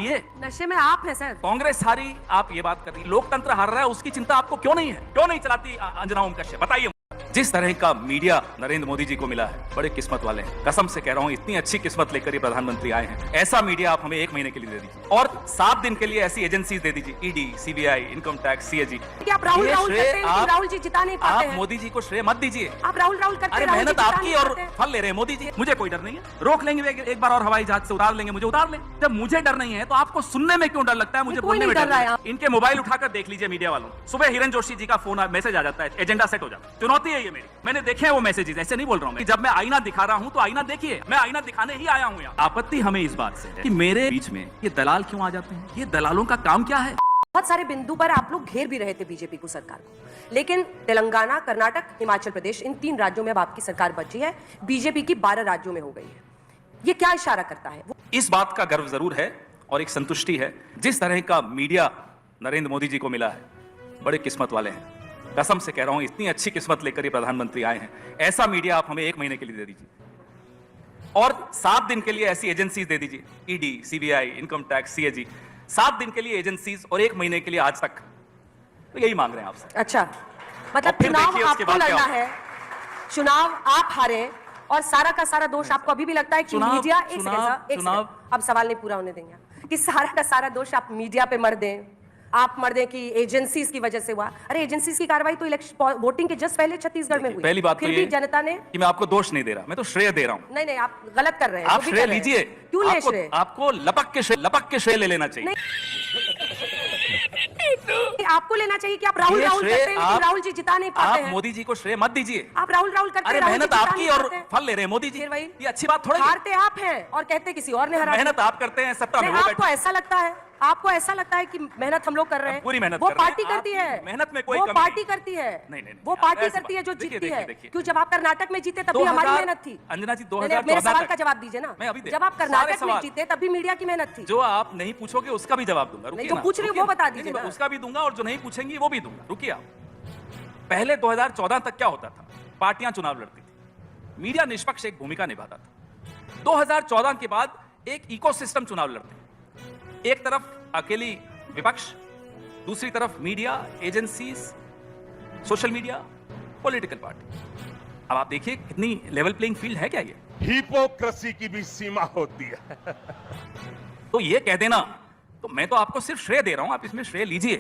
ये? नशे में आप हैं सर। कांग्रेस हारी, आप ये बात कर रही, लोकतंत्र हार रहा है, उसकी चिंता आपको क्यों नहीं है? क्यों नहीं चलाती अंजना ओम कश्यप? बताइए। जिस तरह का मीडिया नरेंद्र मोदी जी को मिला है, बड़े किस्मत वाले हैं। कसम से कह रहा हूं, इतनी अच्छी किस्मत लेकर ये प्रधानमंत्री आए हैं। ऐसा मीडिया आप हमें 1 महीने के लिए दे दीजिए और 7 दिन के लिए ऐसी एजेंसीज दे दीजिए, ED, CBI, income tax, CAG. आप राहुल करते हैं, राहुल जी जिता नहीं पाते आप मोदी जी को श्रेय मत दीजिए। आप राहुल करते हैं। अरे मेहनत आपकी और फल ले रहे हैं मोदी जी। मुझे कोई डर नहीं है, रोक लेंगे एक बार और हवाई जहाज से उतार लेंगे, मुझे उतार लें। जब मुझे डर नहीं है तो आपको सुनने में क्यों डर लगता है? मुझे बोलने में डर है। इनके मोबाइल उठाकर देख लीजिए मीडिया वालों, सुबह हिरन जोशी जी का फोन मैसेज आ जाता है, एजेंडा सेट हो जाता है। चुनौती है ये मेरी, मैंने देखे हैं वो मैसेजेस, ऐसे नहीं बोल रहा हूं मैं। जब मैं आईना दिखा रहा हूं तो आईना देखिए, मैं आईना दिखाने ही आया हूं यहाँ। आपत्ति हमें इस बात से है कि मेरे बीच में ये दलाल क्यों आ जाते हैं? ये दलालों का काम क्या है? बहुत सारे बिंदु पर आप लोग घेर भी रहे थे बीजेपी को, सरकार को, लेकिन तेलंगाना, कर्नाटक, हिमाचल प्रदेश, इन 3 राज्यों में अब आपकी सरकार बची है, बीजेपी की 12 राज्यों में हो गई है। ये क्या इशारा करता है? इस बात का गर्व जरूर है और एक संतुष्टि है, जिस तरह का मीडिया नरेंद्र मोदी जी को मिला है, बड़े किस्मत वाले हैं। कसम से कह रहा हूं, इतनी अच्छी किस्मत लेकर ये प्रधानमंत्री आए हैं। ऐसा मीडिया आप हमें 1 महीने के लिए दे दीजिए और 7 दिन के लिए ऐसी एजेंसीज दे दीजिए, ED, CBI, income tax, CAG. 7 दिन के लिए एजेंसीज और 1 महीने के लिए आज तक, तो यही मांग रहे हैं आपसे। अच्छा, मतलब चुनाव आपको लड़ना है, चुनाव आप हारे और सारा का सारा दोष आपको अभी भी लगता है कि मीडिया, एक सेकंड, अब सवाल नहीं पूरा होने देंगे, कि सारा का सारा दोष आप मीडिया पे मर दें, आप मर दें कि एजेंसीज की वजह से हुआ। अरे एजेंसीज की कार्रवाई तो इलेक्शन वोटिंग के जस्ट पहले छत्तीसगढ़ में हुई। पहली बात फिर तो भी जनता ने, कि मैं आपको दोष नहीं दे रहा, मैं तो श्रेय दे रहा हूं। नहीं नहीं, आप गलत कर रहे हैं। आप श्रेय लीजिए। क्यों ले श्रेय? आपको लपक के श्रेय ले लेना चाहिए। आपको लेना चाहिए कि आप राहुल करते हैं, राहुल जी जिता नहीं पाते हैं। आप मोदी जी को श्रेय मत दीजिए। आप राहुल करते हैं। अरे मेहनत आपकी और फल ले रहे हैं मोदी जी। ये अच्छी बात थोड़ी। हारते आप हैं और कहते किसी और ने हरा। मेहनत आप करते हैं, सत्ता में आपको ऐसा लगता है, आपको ऐसा लगता है कि मेहनत हम लोग कर रहे हैं। पूरी मेहनत वो पार्टी करती है, मेहनत में कोई वो पार्टी करती है, वो पार्टी करती है जो जीतती है। क्यों? जब आप कर्नाटक में जीते तब भी हमारी मेहनत थी। अंजना जी, 2014 मेरे सवाल का जवाब दीजिए ना। जब आप कर्नाटक में जीते तब भी मीडिया की मेहनत थी। जो आप नहीं पूछोगे उसका भी जवाब दूंगा। जो पूछ रही हूँ वो बता दीजिए। उसका भी दूंगा और जो नहीं पूछेंगी वो भी दूंगा। रुकिए आप, पहले 2014 तक क्या होता था? पार्टियां चुनाव लड़ती थी, मीडिया निष्पक्ष एक भूमिका निभाता था। 2014 के बाद एक इकोसिस्टम चुनाव लड़ते हैं। एक तरफ अकेली विपक्ष, दूसरी तरफ media, agencies, social media, political party. अब आप देखिए कितनी लेवल प्लेइंग फील्ड है क्या ये? हिपोक्रेसी की भी सीमा होती है। तो ये कह देना, तो मैं तो आपको सिर्फ श्रेय दे रहा हूं, आप इसमें श्रेय लीजिए,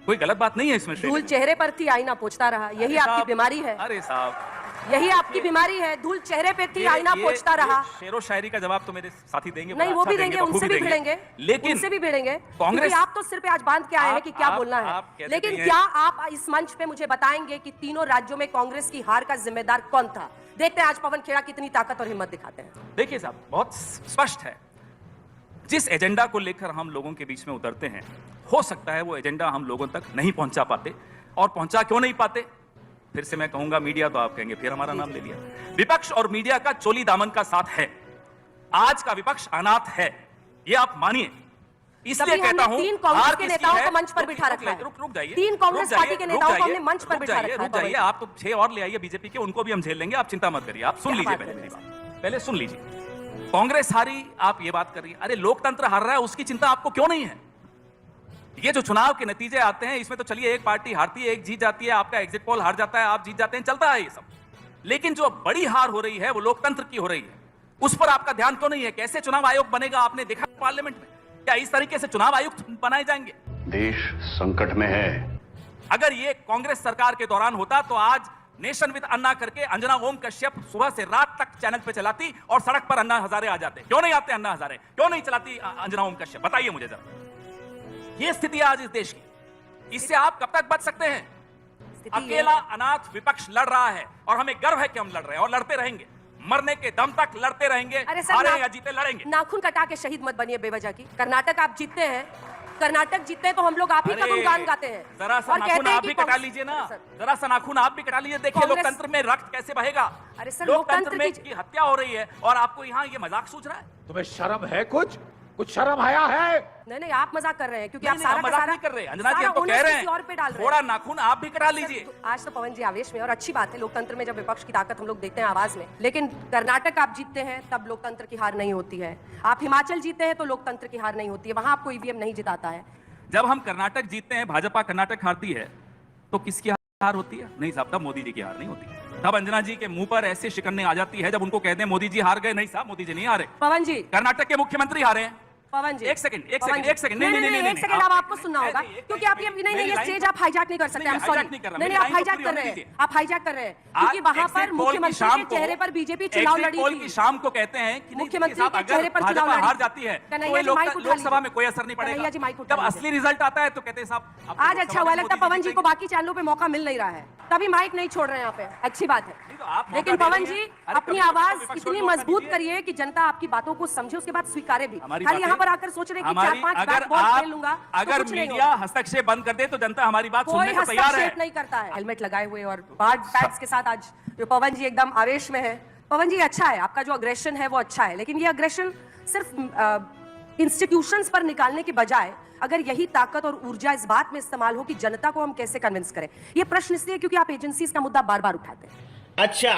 कोई गलत बात नहीं है इसमें। धूल चेहरे पर थी, आईना पोंछता रहा, यही आपकी बीमारी है। अरे साहब, यही आपकी बीमारी है, धूल चेहरे पे थी, आईना पोंछता रहा। शेरो शायरी का जवाब तो मेरे साथी देंगे। नहीं, वो भी देंगे, उनसे भी भिड़ेंगे, लेकिन उनसे भी भिड़ेंगे। कांग्रेस, आप तो सिर पे आज बांध के आए हैं कि क्या बोलना है। लेकिन क्या आप इस मंच पे मुझे बताएंगे कि तीनों राज्यों में कांग्रेस की हार का जिम्मेदार कौन था? देखते हैं आज पवन खेड़ा कितनी ताकत और हिम्मत दिखाते हैं। देखिए साहब, बहुत स्पष्ट है, जिस एजेंडा को लेकर हम लोगों के बीच में उतरते हैं, हो सकता है वो एजेंडा हम लोगों तक नहीं पहुंचा पाते। और पहुंचा क्यों नहीं पाते? फिर से मैं कहूंगा मीडिया, तो आप कहेंगे फिर हमारा नाम ले लिया। विपक्ष और मीडिया का चोली दामन का साथ है। आज का विपक्ष अनाथ है, ये आप मानिए। इसलिए कहता हूं, 3 कांग्रेस के नेताओं को मंच पर बिठा रखा है। रुक जाइए, 3 कांग्रेस पार्टी के नेताओं को हमने मंच पर बिठा रखा है। रुक जाइए, आप तो 6 और ले आइए बीजेपी के, उनको भी हम झेल लेंगे, आप चिंता मत करिए। आप सुन लीजिए पहले मेरी बात, पहले सुन लीजिए। कांग्रेस हारी, आप ये बात कर रही है। अरे लोकतंत्र हार रहा है, उसकी चिंता आपको क्यों नहीं है? ये जो चुनाव के नतीजे आते हैं, इसमें तो चलिए एक पार्टी हारती है, एक जीत जाती है, आपका एग्जिट पोल हार जाता है, आप जीत जाते हैं, चलता है ये सब। लेकिन जो बड़ी हार हो रही है वो लोकतंत्र की हो रही है, उस पर आपका ध्यान क्यों नहीं है? कैसे चुनाव आयोग बनेगा आपने देखा पार्लियामेंट में? क्या इस तरीके से चुनाव आयुक्त बनाए जाएंगे? देश संकट में है। अगर ये कांग्रेस सरकार के दौरान होता तो आज नेशन विद अन्ना करके अंजना ओम कश्यप सुबह से रात तक चैनल पे चलाती और सड़क पर अन्ना हजारे आ जाते। क्यों नहीं आते अन्ना हजारे? क्यों नहीं चलाती अंजना ओम कश्यप? बताइए मुझे जरा। ये स्थिति है आज इस देश की, इससे आप कब तक बच सकते हैं? अकेला अनाथ विपक्ष लड़ रहा है और हमें गर्व है कि हम लड़ रहे हैं और लड़ते रहेंगे, मरने के दम तक लड़ते रहेंगे। हारे या जीते लड़ेंगे। नाखून कटा के शहीद मत बनिए बेवजह की। कर्नाटक आप जीतते हैं, कर्नाटक जीतते हैं तो हम लोग आप ही का गुणगान गाते हैं। जरा सा नाखून आप भी कटा लीजिए ना, जरा सा नाखून आप भी कटा लीजिए, देखिए लोकतंत्र में रक्त कैसे बहेगा। अरे सर, लोकतंत्र में की हत्या हो रही है और आपको यहाँ ये मजाक सूझ रहा है? तुम्हें शर्म है कुछ? कुछ शर्म आया है? नहीं, आप मजाक कर रहे हैं क्योंकि नहीं, आप नहीं, सारा हम का मजाक सारा नहीं कर रहे। अंजना जी सारा हम तो onus कह रहे किसी और पे डाल हैं रहे हैं। थोड़ा नाखून आप भी कटा लीजिए। तो आज तो पवन जी आवेश में, और अच्छी बात है लोकतंत्र में जब विपक्ष की ताकत हम लोग देखते हैं आवाज में। लेकिन कर्नाटक आप जीतते हैं तब लोकतंत्र की हार नहीं होती है, आप हिमाचल जीते हैं तो लोकतंत्र की हार नहीं होती है, वहां आपको ईवीएम नहीं जिताता है। जब हम कर्नाटक जीतते हैं, भाजपा कर्नाटक हारती है, तो किसकी हार होती है? नहीं साहब, तब मोदी जी की हार नहीं होती। तब अंजना जी के मुंह पर ऐसे शिकन्ने आ जाती है जब उनको कहते हैं मोदी जी हार गए। नहीं साहब, मोदी जी नहीं हारे, पवन जी, कर्नाटक के मुख्यमंत्री हारे हैं। पवन जी एक सेकंड नहीं, एक सेकंड अब आपको सुनना होगा क्योंकि आप ये स्टेज आप हाईजैक नहीं कर सकते। I'm sorry। नहीं, आप हाईजैक कर रहे हैं, आप हाईजैक कर रहे हैं क्योंकि वहां पर मुख्यमंत्री के चेहरे पर बीजेपी चुनाव लड़ी थी। शाम को कहते हैं कि मुख्यमंत्री के चेहरे पर चुनाव लड़ी, हार जाती है तो लोकसभा में कोई असर नहीं पड़ेगा। जब असली रिजल्ट आता है तो कहते हैं साहब आज अच्छा हुआ, लगता है पवन जी को बाकी चैनलों पे मौका मिल नहीं रहा है, तभी माइक नहीं छोड़ रहे हैं यहाँ पे, अच्छी बात है। लेकिन पवन जी अपनी आवाज इतनी मजबूत करिए कि जनता आपकी बातों को समझे, उसके बाद स्वीकारे भी। खाली यहाँ पर आकर सोच रहे कि 4-5 बैट बॉल खेल लूंगा, अगर मीडिया हस्तक्षेप बंद कर दे तो जनता हमारी बात सुनने को तैयार है। हस्तक्षेप नहीं करता है। हेलमेट लगाए हुए और हार्ड फैक्ट्स के साथ आज जो पवन जी एकदम आवेश में है। पवन जी अच्छा है, आपका जो अग्रेशन है वो अच्छा है, लेकिन ये अग्रेशन सिर्फ इंस्टीट्यूशंस पर निकालने के बजाय अगर यही ताकत और ऊर्जा इस बात में इस्तेमाल हो कि जनता को हम कैसे कन्विंस करें। ये प्रश्न इसलिए क्योंकि आप एजेंसीज का मुद्दा बार बार उठाते हैं। अच्छा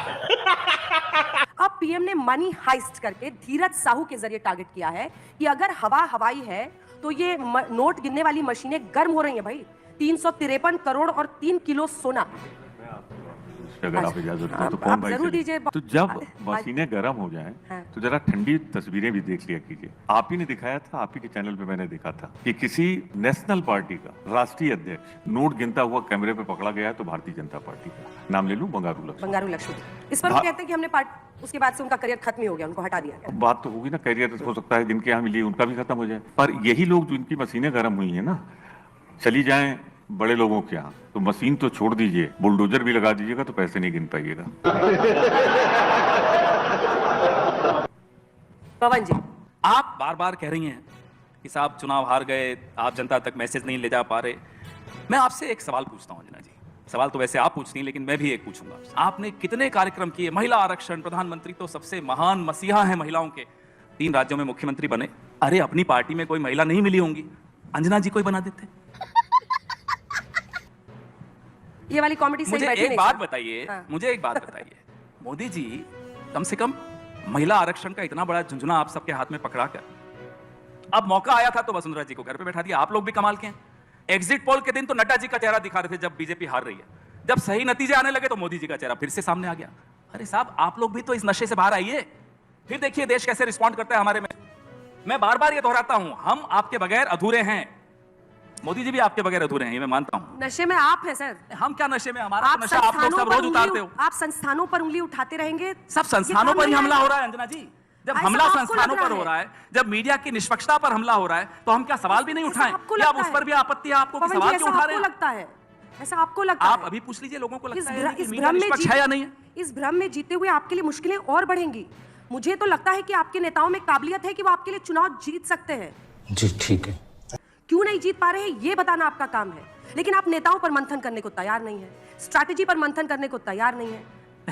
अब पीएम ने मनी हाइस्ट करके धीरज साहू के जरिए टारगेट किया है कि अगर हवाई है तो ये नोट गिनने वाली मशीनें गर्म हो रही हैं भाई। 353 करोड़ और 3 किलो सोना। अगर आप इजाजत दो तो आप कौन भाई जरूर चले? दीजिए। तो जब मशीनें गर्म हो जाएं हाँ। तो जरा ठंडी तस्वीरें भी देख लिया कीजिए। आप ही ने दिखाया था, आप ही के चैनल पे मैंने देखा था कि किसी नेशनल पार्टी का राष्ट्रीय अध्यक्ष नोट गिनता हुआ कैमरे पे पकड़ा गया है, तो भारतीय जनता पार्टी का नाम ले लूं, बंगारू लक्ष्मण। इस पर वो कहते हैं कि हमने उसके बाद से उनका करियर खत्म ही हो गया, उनको हटा दिया गया। बात तो होगी ना, करियर हो सकता है जिनके यहाँ मिली उनका भी खत्म हो जाए, पर यही लोग जो इनकी मशीनें गर्म हुई है ना, चली जाएं बड़े लोगों के यहाँ तो मशीन तो छोड़ दीजिए, बुलडोजर भी लगा दीजिएगा तो पैसे नहीं गिन पाइएगा। पवन जी, आप बार बार कह रही हैं कि साहब चुनाव हार गए, आप जनता तक मैसेज नहीं ले जा पा रहे। मैं आपसे एक सवाल पूछता हूं अंजना जी, सवाल तो वैसे आप पूछती हैं लेकिन मैं भी एक पूछूंगा। आपने कितने कार्यक्रम किए, महिला आरक्षण, प्रधानमंत्री तो सबसे महान मसीहा है महिलाओं के, 3 राज्यों में मुख्यमंत्री बने। अरे अपनी पार्टी में कोई महिला नहीं मिली होंगी, अंजना जी कोई बना देते। ये वाली कॉमेडी मुझे एक बात बताइए, मुझे एक बात बताइए, मोदी जी कम से कम महिला आरक्षण का इतना बड़ा झुंझुना आप सबके हाथ में पकड़ा कर, अब मौका आया था तो वसुंधरा जी को घर पे बैठा दिया। आप लोग भी कमाल के हैं। एग्जिट पोल के दिन तो नड्डा जी का चेहरा दिखा रहे थे जब बीजेपी हार रही है, जब सही नतीजे आने लगे तो मोदी जी का चेहरा फिर से सामने आ गया। अरे साहब आप लोग भी तो इस नशे से बाहर आइए, फिर देखिए देश कैसे रिस्पॉन्ड करता है हमारे में। मैं बार बार ये दोहराता हूं, हम आपके बगैर अधूरे हैं, मोदी जी भी आपके बगैर अधूरे हैं, ये मैं मानता हूं। नशे में आप हैं सर। हम क्या नशे में, हमारा नशा आप लोग सब रोज उतारते हो। आप संस्थानों पर उंगली उठाते रहेंगे, सब संस्थानों पर ही हमला हो रहा है अंजना जी। जब हमला संस्थानों पर हो रहा है, जब मीडिया की निष्पक्षता पर हमला हो रहा है, तो हम क्या सवाल भी नहीं उठाएं? क्या उस पर भी आपत्ति है आपको? सवाल क्यों उठा रहे हैं? लगता है ऐसा आपको लगता है? आप अभी पूछ लीजिए लोगों को लगता है इस भ्रम में निष्पक्ष है या नहीं है? इस भ्रम में जीते हुए आपके लिए मुश्किलें और बढ़ेंगी। मुझे तो लगता है कि आपके नेताओं में काबिलियत है कि वो आपके लिए चुनाव जीत सकते हैं। जी ठीक है। क्यों नहीं जीत पा रहे हैं ये बताना आपका काम है, लेकिन आप नेताओं पर मंथन करने को तैयार नहीं है, स्ट्रैटेजी पर मंथन करने को तैयार नहीं है।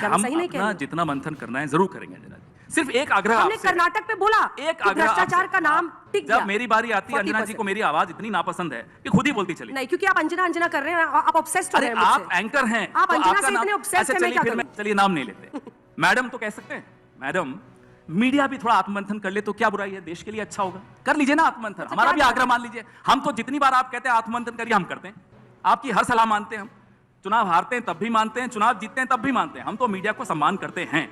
हम सही नहीं अपना जितना मंथन करना है जरूर करेंगे अंजना जी। सिर्फ एक आग्रह हमने कर्नाटक पे बोला, एक आग्रह, भ्रष्टाचार का नाम टिक गया। जब मेरी बारी आती है अंजना जी को मेरी आवाज इतनी नापसंद है कि खुद ही बोलती चली। नहीं, क्योंकि आप अंजना कर रहे हैं, आप ऑब्सेस्ड हो रहे हैं मुझसे। आप एंकर हैं, आप अंजना से इतने ऑब्सेस्ड हैं, मैं क्या करूं? चलिए नाम नहीं लेते, मैडम तो कह सकते हैं। मैडम, मीडिया भी थोड़ा आत्ममंथन कर ले तो क्या बुराई है, देश के लिए अच्छा होगा। कर लीजिए ना आत्ममंथन, हमारा भी आग्रह मान लीजिए। हम तो जितनी बार आप कहते हैं आत्ममंथन करिए, हम करते हैं। आपकी हर सलाह मानते हैं हम, चुनाव हारते हैं तब भी मानते हैं, चुनाव जीतते हैं तब भी मानते हैं। हम तो मीडिया को सम्मान करते हैं।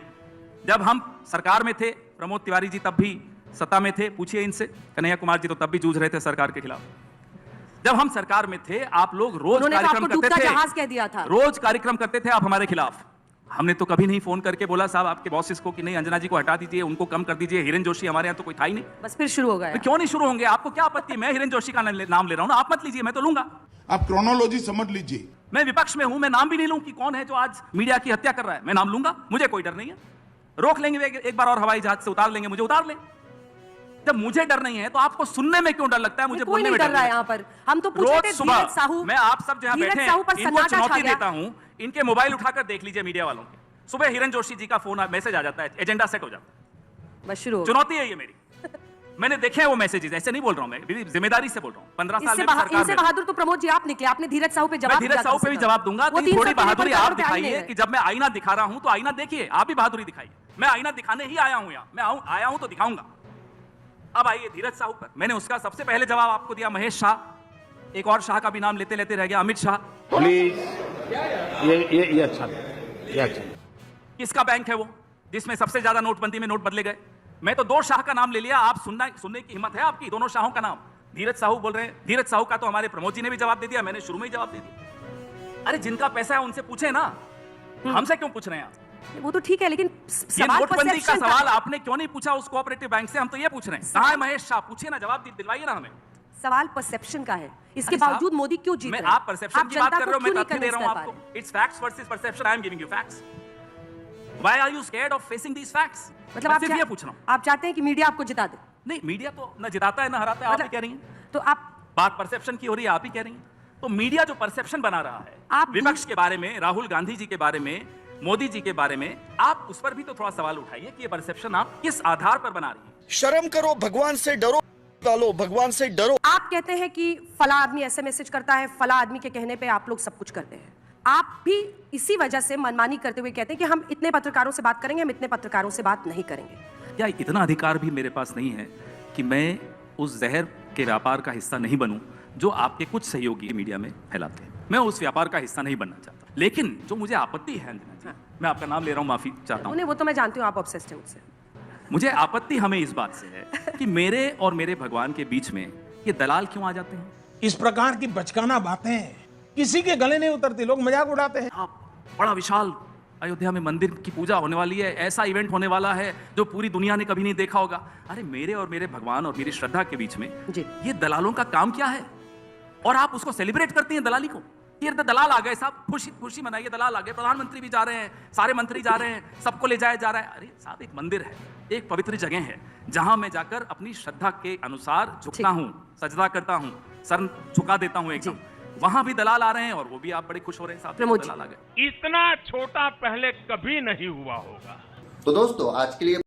जब हम सरकार में थे, प्रमोद तिवारी जी तब भी सत्ता में थे, पूछिए इनसे। कन्हैया कुमार जी तो तब भी जूझ रहे थे सरकार के खिलाफ। जब हम सरकार में थे, आप लोग रोज कार्यक्रम करते थे, जहाज कह दिया था, रोज कार्यक्रम करते थे आप हमारे खिलाफ। हमने तो कभी नहीं फोन करके बोला साहब आपके बॉसेस को कि नहीं अंजना जी को हटा दीजिए, उनको कम कर दीजिए। हिरेन जोशी हमारे यहाँ तो कोई था ही नहीं। बस फिर शुरू हो गया। क्यों नहीं शुरू होंगे? आपको क्या आपत्ति? मैं हिरेन जोशी का नाम ले रहा हूं ना, आप मत लीजिए, मैं तो लूंगा। आप क्रोनोलॉजी समझ लीजिए। मैं विपक्ष में हूं, मैं नाम भी नहीं लूं कि कौन है जो आज मीडिया की हत्या कर रहा है। मैं नाम लूंगा, मुझे कोई डर नहीं है। रोक लेंगे एक बार और, हवाई जहाज से उतार लेंगे, मुझे उतार लें। जब मुझे डर नहीं है तो आपको सुनने में क्यों डर लगता है? मुझे बोलने में डर रहा है। यहाँ पर हम तो पूछे थे धीरज साहू, मैं आप सब जहां बैठे हैं इनको चुनौती देता हूं, इनके मोबाइल उठाकर देख लीजिए मीडिया वालों के। सुबह हिरेन जोशी जी का फोन मैसेज आ जाता है, एजेंडा सेट हो जाता है। बस शुरू, चुनौती है ये मेरी। मैंने देखे हैं वो मैसेजेस, ऐसे नहीं बोल रहा हूं मैं, मेरी जिम्मेदारी से बोल रहा हूं। 15 साल में सरकार इनसे में बहादुर तो प्रमोद जी आप निकले, आपने धीरज साहू पे मैं जवाब धीरज साहू पे भी जवाब दूंगा। वो लेकिन थोड़ी 300 बहादुरी करोड़ आप रुपए आई दिखाइए है। कि जब मैं आईना दिखा रहा हूं तो आईना देखिए, आप भी बहादुरी दिखाइए। मैं आईना दिखाने ही आया हूं, यहाँ मैं आया हूं तो दिखाऊंगा। अब आइए धीरज साहू पर, मैंने उसका सबसे पहले जवाब आपको दिया महेश शाह, एक और शाह का भी नाम लेते लेते रह गया, अमित शाह। प्लीज ये अच्छा ये अच्छा। किसका बैंक है वो जिसमें सबसे ज्यादा नोटबंदी में नोट बदले गए? मैं तो 2 शाह का नाम ले लिया, आप सुनने की हिम्मत है आपकी? दोनों शाहों का नाम धीरज साहू बोल रहे हैं। धीरज साहू का तो हमारे प्रमोद जी ने भी जवाब दे दिया, मैंने शुरू में ही जवाब दे दिया। अरे जिनका पैसा है उनसे पूछे ना, हमसे क्यों पूछ रहे हैं आप? वो तो ठीक है, लेकिन ये सवाल नोटबंदी का perception सवाल आपने क्यों नहीं पूछा उस कोऑपरेटिव बैंक से? हम तो ये पूछ रहे हैं, कहां है महेश शाह? पूछिए ना, जवाब दिलवाइए ना हमें। सवाल परसेप्शन का है, इसके अरे साहब, बावजूद मोदी क्यों जीत मैं रहे हैं? आप परसेप्शन की बात जनता कर को रहे हो, मैं क्यों नहीं तथ्य दे रहा हूं convince कर पा आपको। It's facts versus perception, I am giving you facts. Why are you scared of facing these facts? मतलब आप सिर्फ ये पूछ रहा हूं। आप चाहते हैं कि मीडिया आपको जिता दे? नहीं, मीडिया तो न जिताता है न हराता है, आप ही मतलब- कह रही हैं। तो आप बात परसेप्शन की हो रही है, आप ही कह रही हैं। तो मीडिया जो परसेप्शन बना रहा है आप विपक्ष के बारे में, राहुल गांधी जी के बारे में, मोदी जी के बारे में, आप उस पर भी तो थोड़ा सवाल उठाइए कि ये परसेप्शन आप किस आधार पर बना रही है। शर्म करो, भगवान से डरो, डालो भगवान से डरो। आप कहते हैं कि फला आदमी ऐसे मैसेज करता है, फला आदमी के कहने पे आप लोग सब कुछ करते हैं। आप भी इसी वजह से मनमानी करते हुए कहते हैं कि हम इतने पत्रकारों से बात करेंगे, हम इतने पत्रकारों से बात नहीं करेंगे। क्या इतना अधिकार भी मेरे पास नहीं है कि मैं उस जहर के व्यापार का हिस्सा नहीं बनूं जो आपके कुछ सहयोगी मीडिया में फैलाते हैं? मैं उस व्यापार का हिस्सा नहीं बनना चाहता, लेकिन जो मुझे आपत्ति है, मैं आपका नाम ले रहा हूं, माफी चाहता हूं। उन्हें वो तो मैं जानती हूँ, आप ऑब्सेस्ड हैं मुझसे। मुझे आपत्ति हमें इस बात से है कि मेरे और मेरे भगवान के बीच में ये दलाल क्यों आ जाते हैं? इस प्रकार की बचकाना बातें किसी के गले नहीं उतरती, लोग मजाक उड़ाते हैं। आप बड़ा विशाल अयोध्या में मंदिर की पूजा होने वाली है, ऐसा इवेंट होने वाला है जो पूरी दुनिया ने कभी नहीं देखा होगा। अरे मेरे और मेरे भगवान और मेरी श्रद्धा के बीच में जी। ये दलालों का काम क्या है? और आप उसको सेलिब्रेट करती हैं दलाली को। ये दलाल आ गए साहब, खुशी मनाइए, दलाल आ गए, प्रधानमंत्री भी जा रहे हैं, सारे मंत्री जा रहे हैं, सबको ले जाया जा रहा है। अरे साहब, एक मंदिर है, एक पवित्र जगह है जहां मैं जाकर अपनी श्रद्धा के अनुसार झुकता हूं, सजदा करता हूं, सर झुका देता हूं एकदम। वहां भी दलाल आ रहे हैं और वो भी आप बड़े खुश हो रहे हैं साहब, प्रमोद जी। दलाल आ गए। इतना छोटा पहले कभी नहीं हुआ होगा। तो दोस्तों आज के लिए